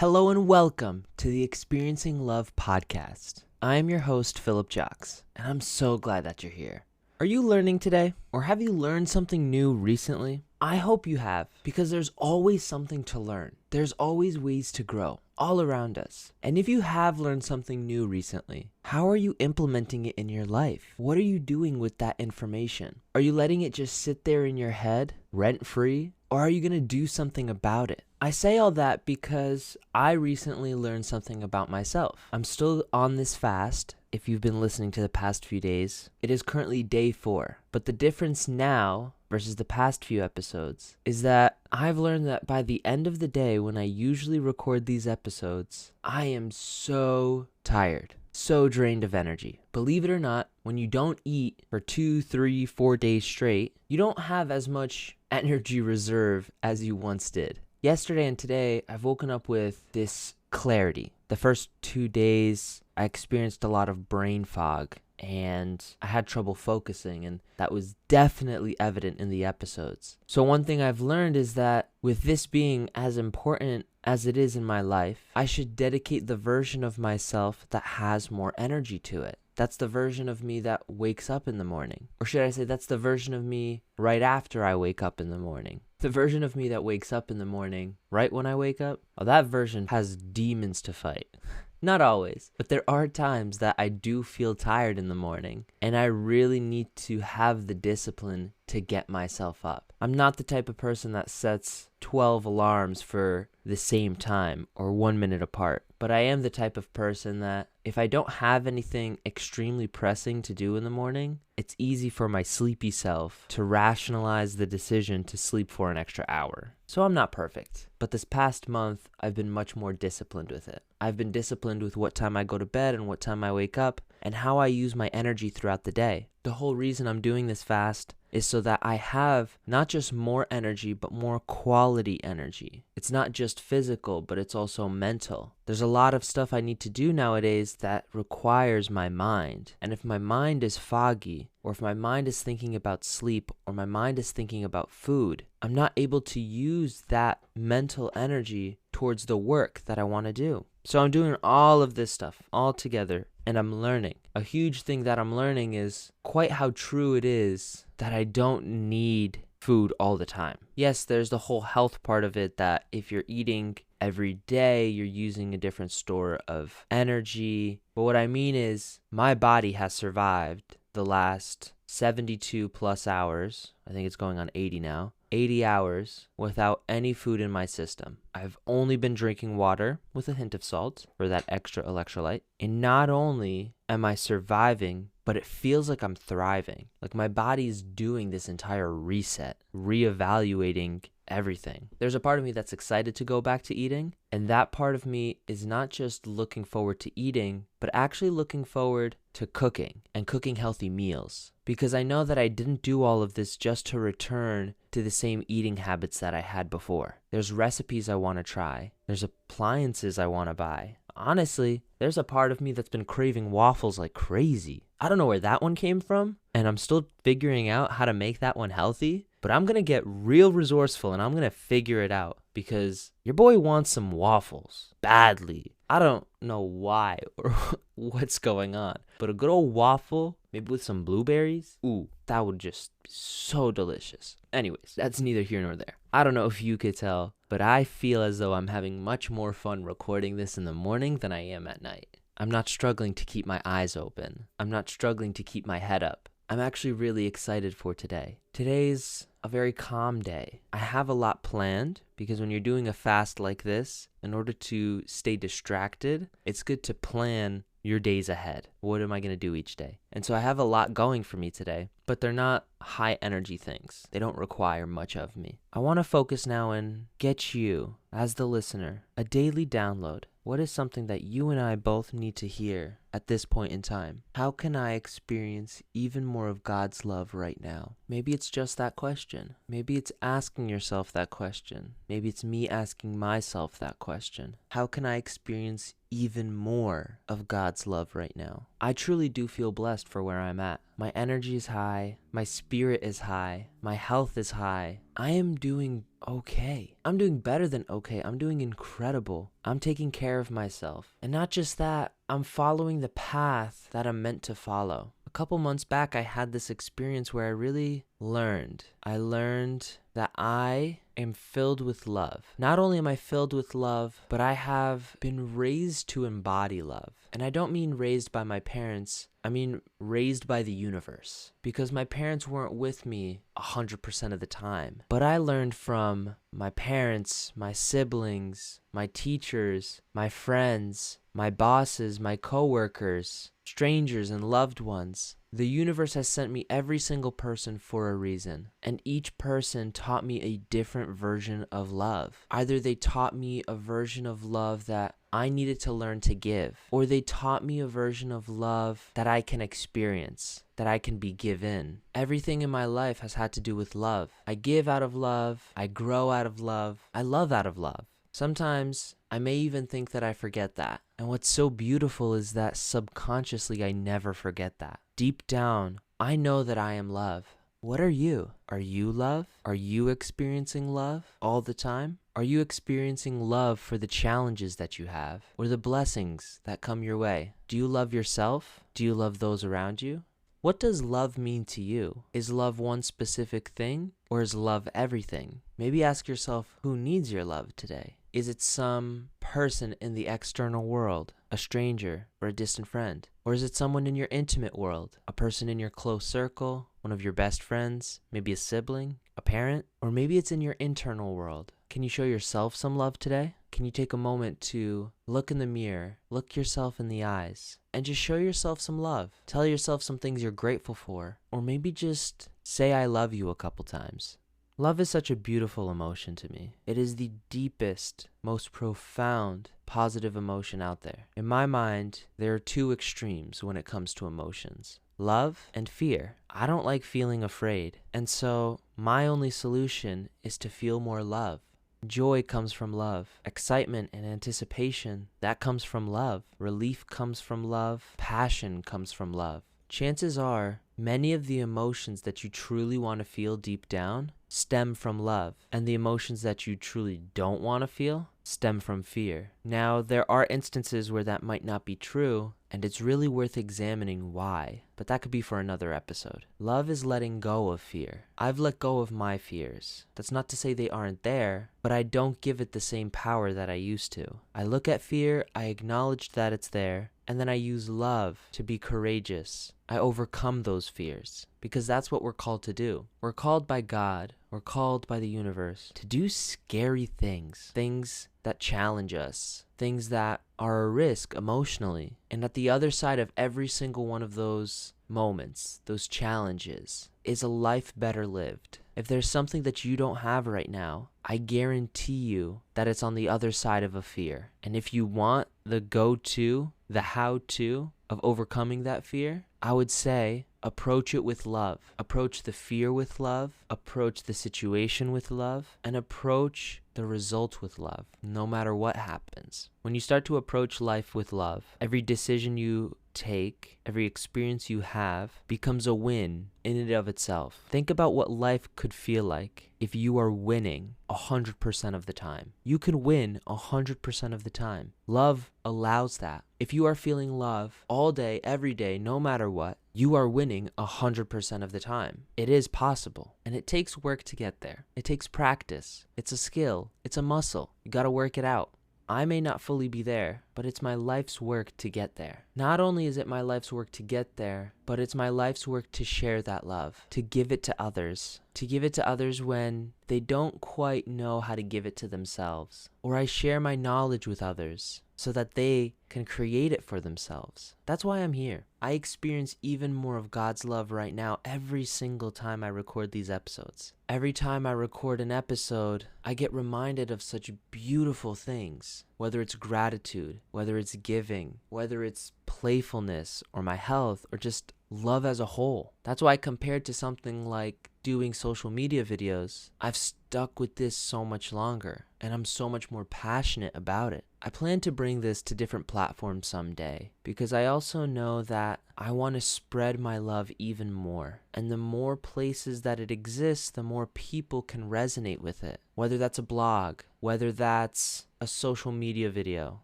Hello and welcome to the Experiencing Love podcast. I am your host, Philip Jocks, and I'm so glad that you're here. Are you learning today? Or have you learned something new recently? I hope you have, because there's always something to learn. There's always ways to grow all around us. And if you have learned something new recently, how are you implementing it in your life? What are you doing with that information? Are you letting it just sit there in your head, rent-free? Or are you going to do something about it? I say all that because I recently learned something about myself. I'm still on this fast. If you've been listening to the past few days, it is currently day 4. But the difference now versus the past few episodes is that I've learned that by the end of the day, when I usually record these episodes, I am so tired, so drained of energy. Believe it or not, when you don't eat for 2, 3, 4 days straight, you don't have as much energy reserve as you once did. Yesterday and today, I've woken up with this clarity. The first 2 days, I experienced a lot of brain fog and I had trouble focusing, and that was definitely evident in the episodes. So one thing I've learned is that with this being as important as it is in my life, I should dedicate the version of myself that has more energy to it. That's the version of me that wakes up in the morning. Or should I say that's the version of me right after I wake up in the morning. The version of me that wakes up in the morning right when I wake up, well, that version has demons to fight. Not always, but there are times that I do feel tired in the morning, and I really need to have the discipline to get myself up. I'm not the type of person that sets 12 alarms for the same time or 1 minute apart, but I am the type of person that if I don't have anything extremely pressing to do in the morning, it's easy for my sleepy self to rationalize the decision to sleep for an extra hour. So I'm not perfect, but this past month, I've been much more disciplined with it. I've been disciplined with what time I go to bed and what time I wake up and how I use my energy throughout the day. The whole reason I'm doing this fast is so that I have not just more energy, but more quality energy. It's not just physical, but it's also mental. There's a lot of stuff I need to do nowadays that requires my mind. And if my mind is foggy, or if my mind is thinking about sleep, or my mind is thinking about food, I'm not able to use that mental energy towards the work that I want to do. So I'm doing all of this stuff all together, and I'm learning. A huge thing that I'm learning is quite how true it is that I don't need food all the time. Yes, there's the whole health part of it, that if you're eating every day, you're using a different store of energy. But what I mean is my body has survived the last 72 plus hours. I think it's going on 80 now. 80 hours without any food in my system. I've only been drinking water with a hint of salt for that extra electrolyte. And not only am I surviving, but it feels like I'm thriving. Like my body's doing this entire reset, reevaluating everything. There's a part of me that's excited to go back to eating, and that part of me is not just looking forward to eating, but actually looking forward to cooking and cooking healthy meals. Because I know that I didn't do all of this just to return to the same eating habits that I had before. There's recipes I want to try. There's appliances I want to buy. Honestly, there's a part of me that's been craving waffles like crazy. I don't know where that one came from, and I'm still figuring out how to make that one healthy, but I'm going to get real resourceful and I'm going to figure it out because your boy wants some waffles badly. I don't know why or what's going on, but a good old waffle, maybe with some blueberries, ooh, that would just be so delicious. Anyways, that's neither here nor there. I don't know if you could tell, but I feel as though I'm having much more fun recording this in the morning than I am at night. I'm not struggling to keep my eyes open. I'm not struggling to keep my head up. I'm actually really excited for today. Today's a very calm day. I have a lot planned because when you're doing a fast like this, in order to stay distracted, it's good to plan your days ahead. What am I going to do each day? And so I have a lot going for me today, but they're not high energy things. They don't require much of me. I want to focus now and get you, as the listener, a daily download. What is something that you and I both need to hear at this point in time? How can I experience even more of God's love right now? Maybe it's just that question. Maybe it's asking yourself that question. Maybe it's me asking myself that question. How can I experience even more of God's love right now? I truly do feel blessed for where I'm at. My energy is high. My spirit is high. My health is high. I am doing okay. I'm doing better than okay. I'm doing incredible. I'm taking care of myself. And not just that, I'm following the path that I'm meant to follow. A couple months back, I had this experience where I really learned. I learned that I am filled with love. Not only am I filled with love, but I have been raised to embody love. And I don't mean raised by my parents. I mean raised by the universe. Because my parents weren't with me 100% of the time. But I learned from my parents, my siblings, my teachers, my friends, my bosses, my coworkers, strangers, and loved ones. The universe has sent me every single person for a reason, and each person taught me a different version of love. Either they taught me a version of love that I needed to learn to give, or they taught me a version of love that I can experience, that I can be given. Everything in my life has had to do with love. I give out of love, I grow out of love, I love out of love. Sometimes I may even think that I forget that. And what's so beautiful is that subconsciously I never forget that. Deep down, I know that I am love. What are you? Are you love? Are you experiencing love all the time? Are you experiencing love for the challenges that you have or the blessings that come your way? Do you love yourself? Do you love those around you? What does love mean to you? Is love one specific thing or is love everything? Maybe ask yourself, who needs your love today? Is it some person in the external world, a stranger or a distant friend? Or is it someone in your intimate world, a person in your close circle, one of your best friends, maybe a sibling, a parent? Or maybe it's in your internal world. Can you show yourself some love today? Can you take a moment to look in the mirror, look yourself in the eyes, and just show yourself some love? Tell yourself some things you're grateful for, or maybe just say I love you a couple times. Love is such a beautiful emotion to me. It is the deepest, most profound, positive emotion out there. In my mind, there are two extremes when it comes to emotions: love and fear. I don't like feeling afraid, and so my only solution is to feel more love. Joy comes from love. Excitement and anticipation, that comes from love. Relief comes from love. Passion comes from love. Chances are, many of the emotions that you truly want to feel deep down stem from love, and the emotions that you truly don't want to feel stem from fear. Now, there are instances where that might not be true, and it's really worth examining why, but that could be for another episode. Love is letting go of fear. I've let go of my fears. That's not to say they aren't there, but I don't give it the same power that I used to. I look at fear, I acknowledge that it's there, and then I use love to be courageous. I overcome those fears, because that's what we're called to do. We're called by God, we're called by the universe to do scary things, things that challenge us, things that are a risk emotionally. And at the other side of every single one of those moments, those challenges, is a life better lived. If there's something that you don't have right now, I guarantee you that it's on the other side of a fear. And if you want the go-to, the how-to of overcoming that fear, I would say approach it with love. Approach the fear with love. Approach the situation with love. And approach the result with love, no matter what happens. When you start to approach life with love, every decision you take, every experience you have becomes a win in and of itself. Think about what life could feel like if you are winning 100% of the time. You can win 100% of the time. Love allows that. If you are feeling love all day, every day, no matter what, you are winning 100% of the time. It is possible, and it takes work to get there. It takes practice. It's a skill. It's a muscle. You gotta work it out. I may not fully be there, but it's my life's work to get there. Not only is it my life's work to get there, but it's my life's work to share that love, to give it to others. To give it to others when they don't quite know how to give it to themselves. Or I share my knowledge with others so that they can create it for themselves. That's why I'm here. I experience even more of God's love right now every single time I record these episodes. Every time I record an episode, I get reminded of such beautiful things. whether it's gratitude, whether it's giving, whether it's playfulness or my health or just love as a whole. That's why compared to something like doing social media videos, I've stuck with this so much longer and I'm so much more passionate about it. I plan to bring this to different platforms someday because I also know that I want to spread my love even more. And the more places that it exists, the more people can resonate with it. Whether that's a blog, whether that's a social media video,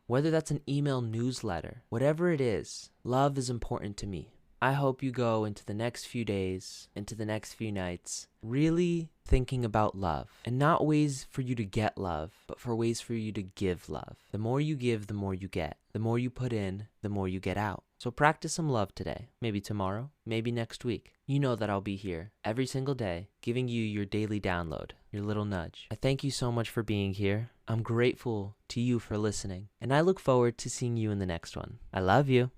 whether that's an email newsletter, whatever it is, love is important to me. I hope you go into the next few days, into the next few nights, really thinking about love. And not ways for you to get love, but for ways for you to give love. The more you give, the more you get. The more you put in, the more you get out. So practice some love today, maybe tomorrow, maybe next week. You know that I'll be here every single day, giving you your daily download, your little nudge. I thank you so much for being here. I'm grateful to you for listening, and I look forward to seeing you in the next one. I love you.